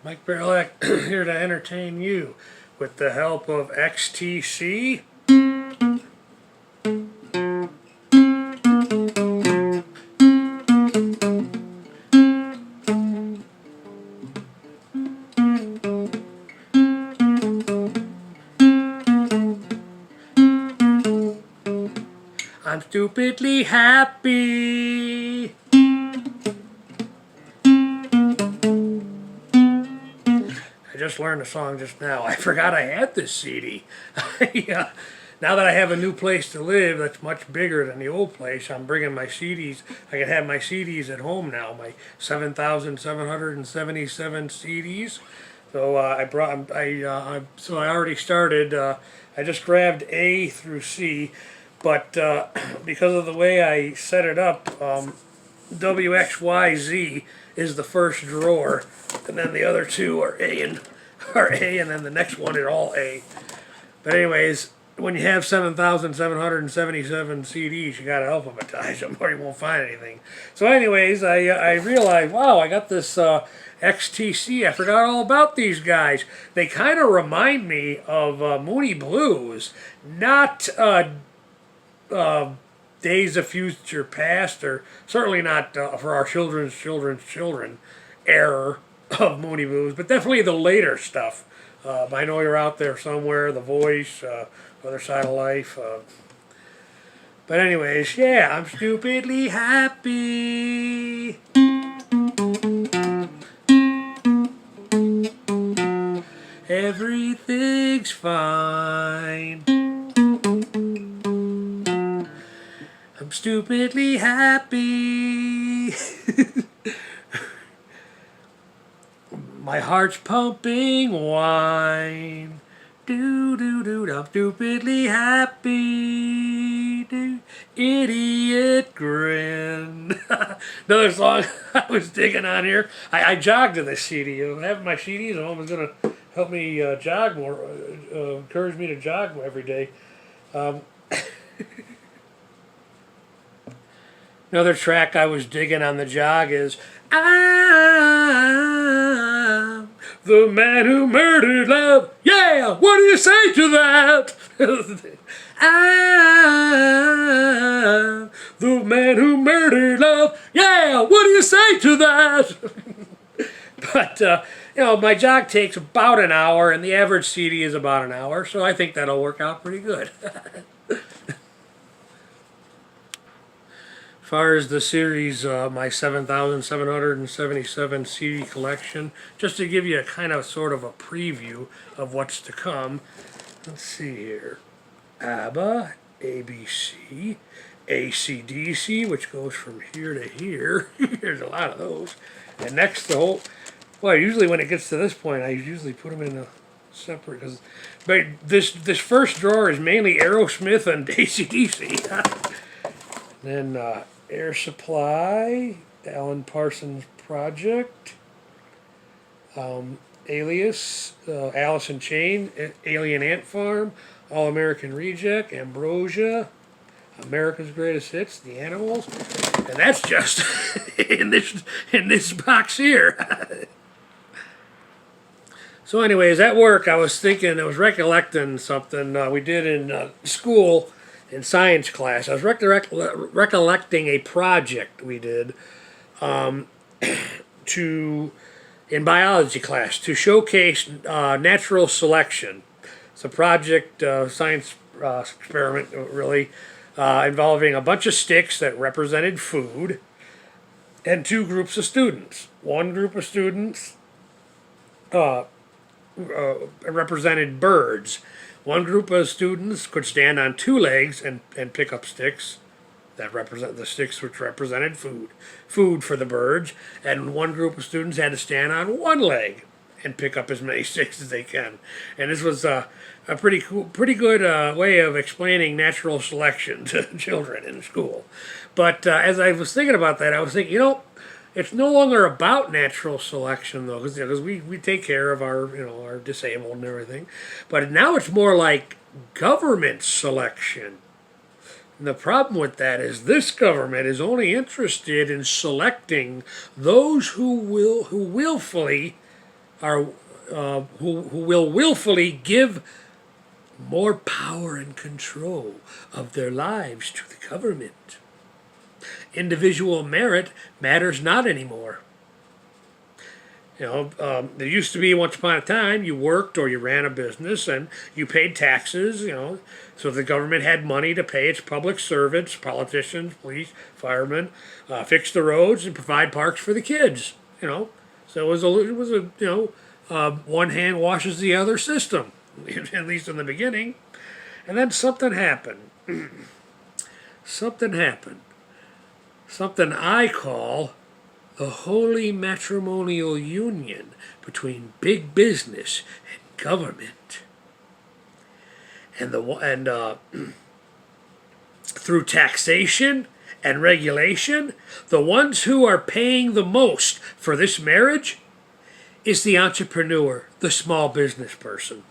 Mike Barrelak here to entertain you with the help of XTC. I'm stupidly happy. I just learned the song just now. I forgot I had this CD. Yeah. Now that I have a new place to live that's much bigger than the old place, I'm bringing my CDs. I can have my CDs at home now, my 7,777 CDs. So so I already started. I just grabbed A through C, but because of the way I set it up, WXYZ is the first drawer, and then the other two are A, and then the next one is all A. But anyways, when you have 7,777 CDs, you gotta alphabetize them, or you won't find anything. So anyways, I realized, wow, I got this XTC. I forgot all about these guys. They kind of remind me of Moody Blues, not Days of Future Past, or certainly not for our children's era of Moody Blues, but definitely the later stuff. I Know You're Out There Somewhere, The Voice, Other Side of Life. But anyways, yeah, I'm stupidly happy. Everything's fine. I'm stupidly happy. My heart's pumping wine. Do do do. I'm stupidly happy. Do idiot grin. Another song I was digging on here. I jogged to this CD. Having my CDs at home is gonna help me jog more. Encourage me to jog every day. Another track I was digging on the jog is I'm the man who murdered love. Yeah, what do you say to that? I'm the man who murdered love. Yeah, what do you say to that? But, my jog takes about an hour, and the average CD is about an hour, so I think that'll work out pretty good. As far as the series, my 7,777 CD collection, just to give you a kind of sort of a preview of what's to come. Let's see here. ABBA, ABC, AC/DC, which goes from here to here. There's a lot of those. And next the whole, well, usually when it gets to this point, I usually put them in a separate, but this first drawer is mainly Aerosmith and AC/DC. Then Air Supply, Alan Parsons Project, Alias, Alice in Chains, Alien Ant Farm, All American Reject, Ambrosia, America's Greatest Hits, The Animals, and that's just in this box here. So anyways, at work I was recollecting something we did in school. In science class, I was recollecting a project we did in biology class to showcase natural selection. It's a project, science experiment, really, involving a bunch of sticks that represented food and two groups of students. One group of students represented birds. One group of students could stand on two legs and pick up sticks that represent the sticks which represented food for the birds, and one group of students had to stand on one leg and pick up as many sticks as they can. And this was a pretty good way of explaining natural selection to children in school. But as I was thinking about that, I was thinking, it's no longer about natural selection, though, because we take care of our disabled and everything. But now it's more like government selection. And the problem with that is this government is only interested in selecting those who willfully are who will willfully give more power and control of their lives to the government. Individual merit matters not anymore. There used to be, once upon a time, you worked or you ran a business and you paid taxes, so the government had money to pay its public servants, politicians, police, firemen, fix the roads and provide parks for the kids, So it was one hand washes the other system, at least in the beginning. And then something happened. Something happened. Something I call the holy matrimonial union between big business and government. And through taxation and regulation, the ones who are paying the most for this marriage is the entrepreneur, the small business person.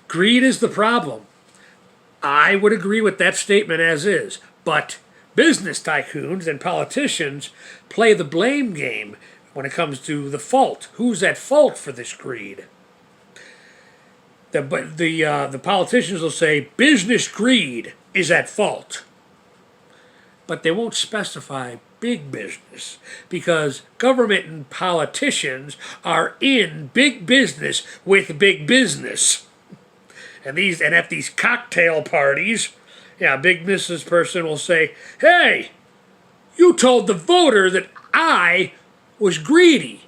Greed is the problem. I would agree with that statement as is, but business tycoons and politicians play the blame game when it comes to the fault. Who's at fault for this greed? The politicians will say business greed is at fault, but they won't specify big business because government and politicians are in big business with big business. And at these cocktail parties, big business person will say, "Hey, you told the voter that I was greedy.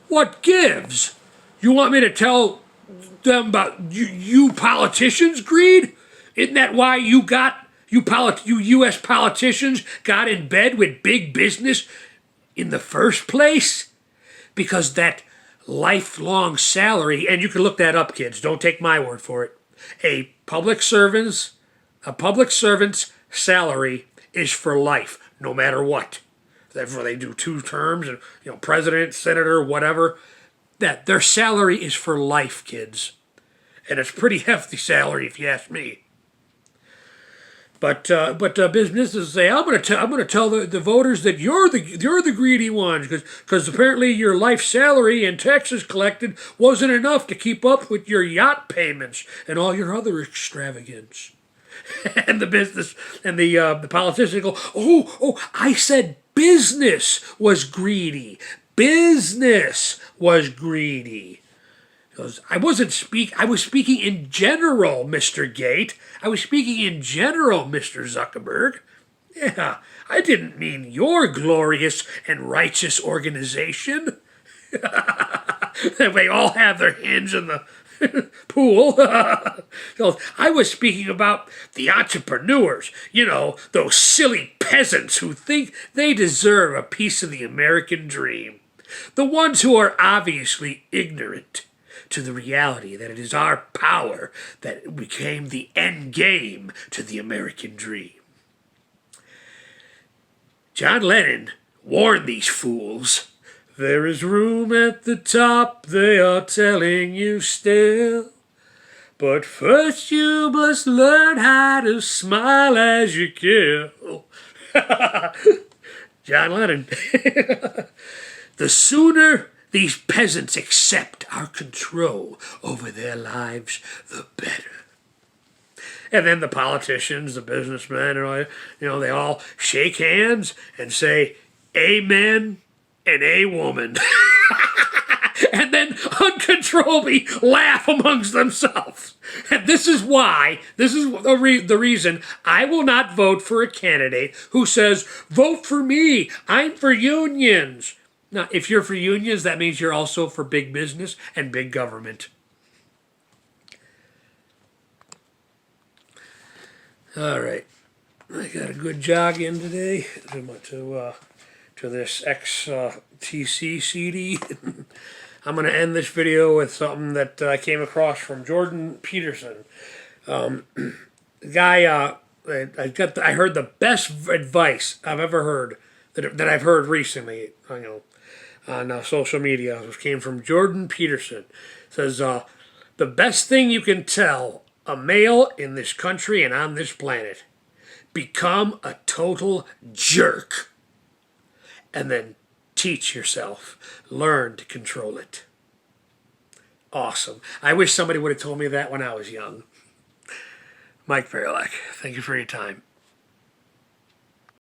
What gives? You want me to tell them about you politicians' greed? Isn't that why you U.S. politicians got in bed with big business in the first place? Because that lifelong salary," and you can look that up, kids, don't take my word for it. A public servant's salary is for life, no matter what. Therefore, they do 2 terms, and president, senator, whatever. That their salary is for life, kids, and it's pretty hefty salary if you ask me. But businesses say, I'm going to tell the voters that you're the greedy ones because apparently your life salary and taxes collected wasn't enough to keep up with your yacht payments and all your other extravagance. And the business and the politicians go, oh, I said business was greedy. Business was greedy. Because I was speaking in general, Mr. Gate. I was speaking in general, Mr. Zuckerberg. Yeah, I didn't mean your glorious and righteous organization. They all have their hands in the pool. So I was speaking about the entrepreneurs, those silly peasants who think they deserve a piece of the American dream. The ones who are obviously ignorant to the reality that it is our power that became the end game to the American dream. John Lennon warned these fools. There is room at the top, they are telling you still. But first you must learn how to smile as you kill. John Lennon. The sooner these peasants accept our control over their lives, the better. And then the politicians, the businessmen, they all shake hands and say, "Amen," and "A woman." And then uncontrollably laugh amongst themselves. And this is the reason I will not vote for a candidate who says, "Vote for me, I'm for unions." Now, if you're for unions, that means you're also for big business and big government. All right. I got a good jog in today to this XTC CD. I'm going to end this video with something that I came across from Jordan Peterson. Guy, I heard the best advice I've ever heard that I've heard recently. On social media. It came from Jordan Peterson. It says, the best thing you can tell a male in this country and on this planet, become a total jerk. And then teach yourself. Learn to control it. Awesome. I wish somebody would have told me that when I was young. Mike Verlick, thank you for your time.